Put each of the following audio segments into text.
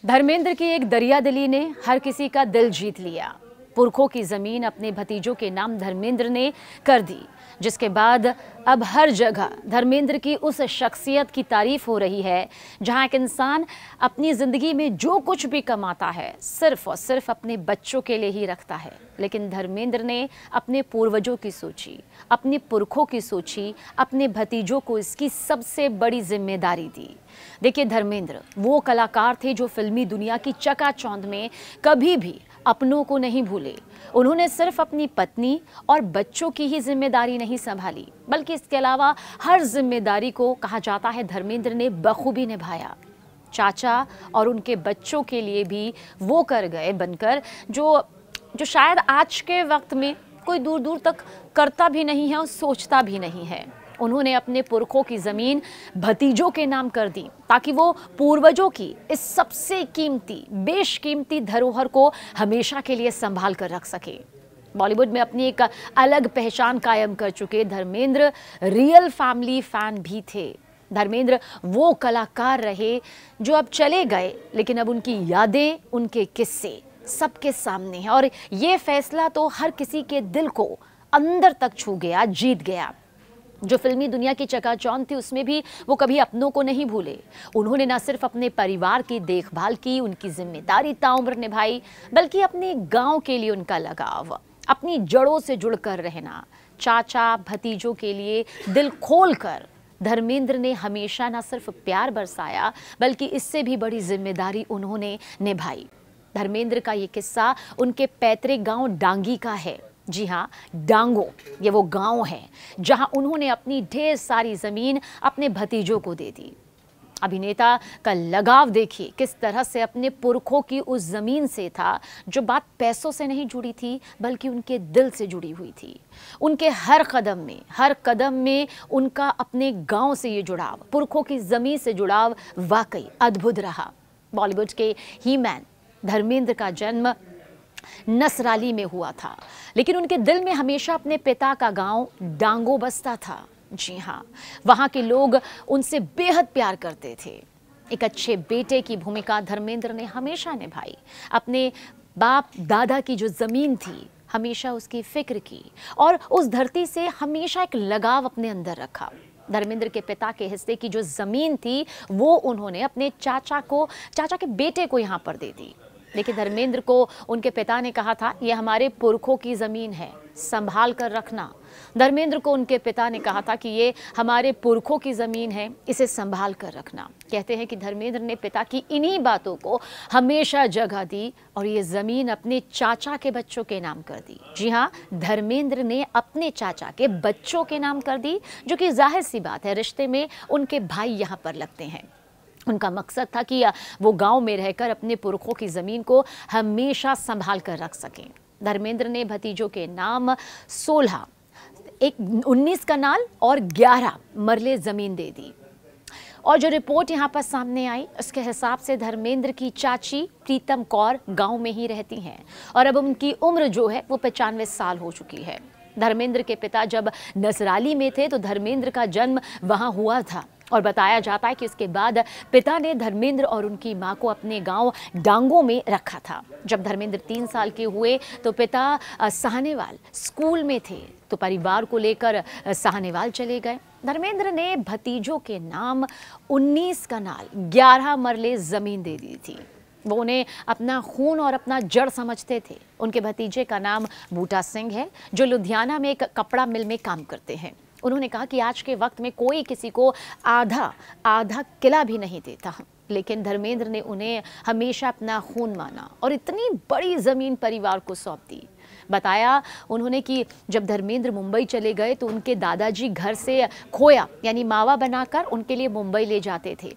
धर्मेंद्र की एक दरियादिली ने हर किसी का दिल जीत लिया। पुरखों की जमीन अपने भतीजों के नाम धर्मेंद्र ने कर दी, जिसके बाद अब हर जगह धर्मेंद्र की उस शख्सियत की तारीफ हो रही है जहां एक इंसान अपनी जिंदगी में जो कुछ भी कमाता है सिर्फ और सिर्फ अपने बच्चों के लिए ही रखता है। लेकिन धर्मेंद्र ने अपने पूर्वजों की सोची, अपने पुरखों की सोची, अपने भतीजों को इसकी सबसे बड़ी जिम्मेदारी दी। देखिए, धर्मेंद्र वो कलाकार थे जो फिल्मी दुनिया की चकाचौंध में कभी भी अपनों को नहीं भूले। उन्होंने सिर्फ अपनी पत्नी और बच्चों की ही जिम्मेदारी नहीं संभाली, बल्कि इसके अलावा हर जिम्मेदारी को कहा जाता है धर्मेंद्र ने बखूबी निभाया। चाचा और उनके बच्चों के लिए भी वो कर गए बनकर जो शायद आज के वक्त में कोई दूर दूर तक करता भी नहीं है और सोचता भी नहीं है। उन्होंने अपने पुरखों की जमीन भतीजों के नाम कर दी ताकि वो पूर्वजों की इस सबसे कीमती बेशकीमती धरोहर को हमेशा के लिए संभाल कर रख सके। बॉलीवुड में अपनी एक अलग पहचान कायम कर चुके धर्मेंद्र रियल फैमिली फैन भी थे। धर्मेंद्र वो कलाकार रहे जो अब चले गए, लेकिन अब उनकी यादें, उनके किस्से सबके सामने हैं और ये फैसला तो हर किसी के दिल को अंदर तक छू गया, जीत गया। जो फिल्मी दुनिया की चकाचौंध थी उसमें भी वो कभी अपनों को नहीं भूले। उन्होंने न सिर्फ अपने परिवार की देखभाल की, उनकी जिम्मेदारी ताउम्र निभाई, बल्कि अपने गांव के लिए उनका लगाव, अपनी जड़ों से जुड़कर रहना, चाचा भतीजों के लिए दिल खोलकर धर्मेंद्र ने हमेशा न सिर्फ प्यार बरसाया, बल्कि इससे भी बड़ी जिम्मेदारी उन्होंने निभाई। धर्मेंद्र का ये किस्सा उनके पैतृक गांव डांगी का है। जी हाँ, डांगो ये वो गांव है जहां उन्होंने अपनी ढेर सारी जमीन अपने भतीजों को दे दी। अभिनेता का लगाव देखिए किस तरह से अपने पुरखों की उस जमीन से था, जो बात पैसों से नहीं जुड़ी थी बल्कि उनके दिल से जुड़ी हुई थी। उनके हर कदम में उनका अपने गांव से ये जुड़ाव, पुरखों की जमीन से जुड़ाव वाकई अद्भुत रहा। बॉलीवुड के ही मैन धर्मेंद्र का जन्म नसराली में हुआ था, लेकिन उनके दिल में हमेशा अपने पिता का गांव डांगो बसता था। जी हाँ, वहां के लोग उनसे बेहद प्यार करते थे। एक अच्छे बेटे की भूमिका धर्मेंद्र ने हमेशा निभाई। अपने बाप दादा की जो जमीन थी हमेशा उसकी फिक्र की और उस धरती से हमेशा एक लगाव अपने अंदर रखा। धर्मेंद्र के पिता के हिस्से की जो जमीन थी वो उन्होंने अपने चाचा के बेटे को यहाँ पर दे दी। लेकिन धर्मेंद्र को उनके पिता ने कहा था, ये हमारे पुरखों की ज़मीन है, संभाल कर रखना। धर्मेंद्र को उनके पिता ने कहा था कि ये हमारे पुरखों की ज़मीन है, इसे संभाल कर रखना। कहते हैं कि धर्मेंद्र ने पिता की इन्हीं बातों को हमेशा जगह दी और ये ज़मीन अपने चाचा के बच्चों के नाम कर दी। जी हाँ, धर्मेंद्र ने अपने चाचा के बच्चों के नाम कर दी, जो कि जाहिर सी बात है, रिश्ते में उनके भाई यहाँ पर लगते हैं। उनका मकसद था कि वो गांव में रहकर अपने पुरखों की ज़मीन को हमेशा संभाल कर रख सकें। धर्मेंद्र ने भतीजों के नाम 16, 19 कनाल और 11 मरले ज़मीन दे दी। और जो रिपोर्ट यहाँ पर सामने आई उसके हिसाब से धर्मेंद्र की चाची प्रीतम कौर गांव में ही रहती हैं और अब उनकी उम्र जो है वो 95 साल हो चुकी है। धर्मेंद्र के पिता जब नसराली में थे तो धर्मेंद्र का जन्म वहाँ हुआ था और बताया जाता है कि इसके बाद पिता ने धर्मेंद्र और उनकी मां को अपने गांव डांगो में रखा था। जब धर्मेंद्र 3 साल के हुए तो पिता साहनेवाल स्कूल में थे, तो परिवार को लेकर साहनेवाल चले गए। धर्मेंद्र ने भतीजों के नाम 19 कनाल 11 मरले ज़मीन दे दी थी। वो उन्हें अपना खून और अपना जड़ समझते थे। उनके भतीजे का नाम बूटा सिंह है, जो लुधियाना में एक कपड़ा मिल में काम करते हैं। उन्होंने कहा कि आज के वक्त में कोई किसी को आधा किला भी नहीं देता, लेकिन धर्मेंद्र ने उन्हें हमेशा अपना खून माना और इतनी बड़ी ज़मीन परिवार को सौंप दी। बताया उन्होंने कि जब धर्मेंद्र मुंबई चले गए तो उनके दादाजी घर से खोया यानी मावा बनाकर उनके लिए मुंबई ले जाते थे।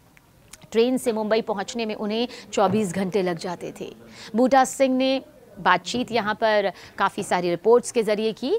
ट्रेन से मुंबई पहुंचने में उन्हें 24 घंटे लग जाते थे। बूटा सिंह ने बातचीत यहाँ पर काफ़ी सारी रिपोर्ट्स के ज़रिए की,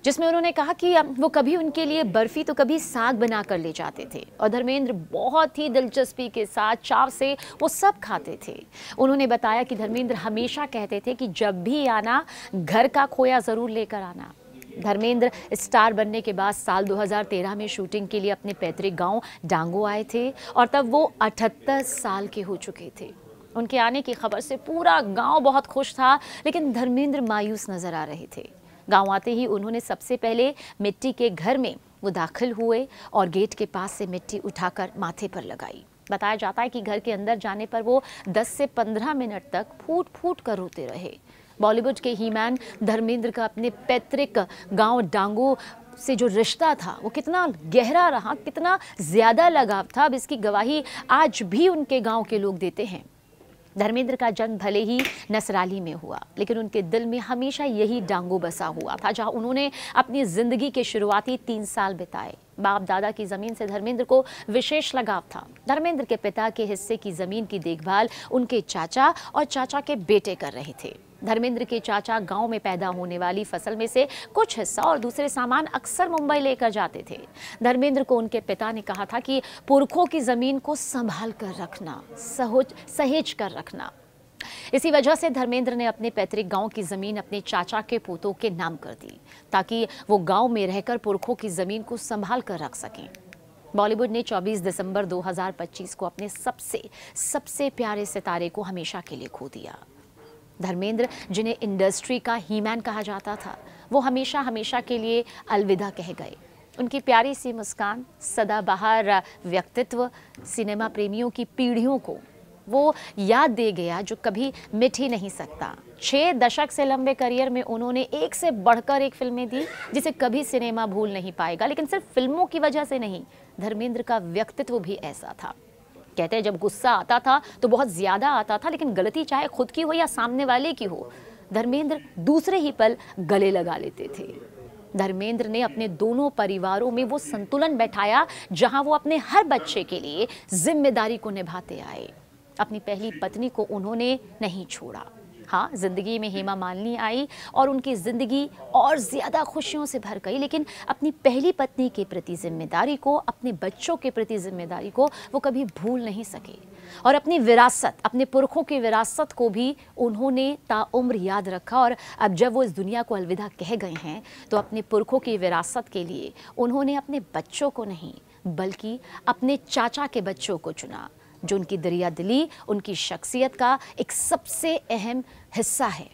जिसमें उन्होंने कहा कि वो कभी उनके लिए बर्फ़ी तो कभी साग बना कर ले जाते थे और धर्मेंद्र बहुत ही दिलचस्पी के साथ चाव से वो सब खाते थे। उन्होंने बताया कि धर्मेंद्र हमेशा कहते थे कि जब भी आना घर का खोया ज़रूर लेकर आना। धर्मेंद्र स्टार बनने के बाद साल 2013 में शूटिंग के लिए अपने पैतृक गांव डांगो आए थे और तब वो 78 साल के हो चुके थे। उनके आने की खबर से पूरा गांव बहुत खुश था, लेकिन धर्मेंद्र मायूस नजर आ रहे थे। गांव आते ही उन्होंने सबसे पहले मिट्टी के घर में वो दाखिल हुए और गेट के पास से मिट्टी उठाकर माथे पर लगाई। बताया जाता है कि घर के अंदर जाने पर वो 10 से 15 मिनट तक फूट फूट कर रोते रहे। बॉलीवुड के हीमैन धर्मेंद्र का अपने पैतृक गांव डांगो से जो रिश्ता था वो कितना गहरा रहा, कितना ज्यादा लगाव था, अब इसकी गवाही आज भी उनके गांव के लोग देते हैं। धर्मेंद्र का जन्म भले ही नसराली में हुआ, लेकिन उनके दिल में हमेशा यही डांगो बसा हुआ था, जहां उन्होंने अपनी जिंदगी के शुरुआती 3 साल बिताए। बाप दादा की जमीन से धर्मेंद्र को विशेष लगाव था। धर्मेंद्र के पिता के हिस्से की जमीन की देखभाल उनके चाचा और चाचा के बेटे कर रहे थे। धर्मेंद्र के चाचा गांव में पैदा होने वाली फसल में से कुछ हिस्सा और दूसरे सामान अक्सर मुंबई लेकर जाते थे। धर्मेंद्र को उनके पिता ने कहा था कि पुरखों की जमीन को संभाल कर रखना, सहेज कर रखना। इसी वजह से धर्मेंद्र ने अपने पैतृक गांव की जमीन अपने चाचा के पोतों के नाम कर दी, ताकि वो गांव में रहकर पुरखों की जमीन को संभाल कर रख सकें। बॉलीवुड ने 24 दिसंबर 2025 को अपने सबसे प्यारे सितारे को हमेशा के लिए खो दिया। धर्मेंद्र, जिन्हें इंडस्ट्री का हीमैन कहा जाता था, वो हमेशा के लिए अलविदा कह गए। उनकी प्यारी सी मुस्कान, सदाबहार व्यक्तित्व सिनेमा प्रेमियों की पीढ़ियों को वो याद दे गया, जो कभी मिट ही नहीं सकता। 6 दशक से लंबे करियर में उन्होंने एक से बढ़कर एक फिल्में दी, जिसे कभी सिनेमा भूल नहीं पाएगा। लेकिन सिर्फ फिल्मों की वजह से नहीं, धर्मेंद्र का व्यक्तित्व भी ऐसा था। कहते हैं जब गुस्सा आता था तो बहुत ज्यादा आता था, लेकिन गलती चाहे खुद की हो या सामने वाले की हो, धर्मेंद्र दूसरे ही पल गले लगा लेते थे। धर्मेंद्र ने अपने दोनों परिवारों में वो संतुलन बैठाया, जहां वो अपने हर बच्चे के लिए जिम्मेदारी को निभाते आए। अपनी पहली पत्नी को उन्होंने नहीं छोड़ा। हाँ, जिंदगी में हेमा मालिनी आई और उनकी जिंदगी और ज्यादा खुशियों से भर गई, लेकिन अपनी पहली पत्नी के प्रति जिम्मेदारी को, अपने बच्चों के प्रति जिम्मेदारी को वो कभी भूल नहीं सके। और अपनी विरासत, अपने पुरखों की विरासत को भी उन्होंने ताउम्र याद रखा। और अब जब वो इस दुनिया को अलविदा कह गए हैं, तो अपने पुरखों की विरासत के लिए उन्होंने अपने बच्चों को नहीं, बल्कि अपने चाचा के बच्चों को चुना, जो उनकी दरियादिली, उनकी शख्सियत का एक सबसे अहम हिस्सा है।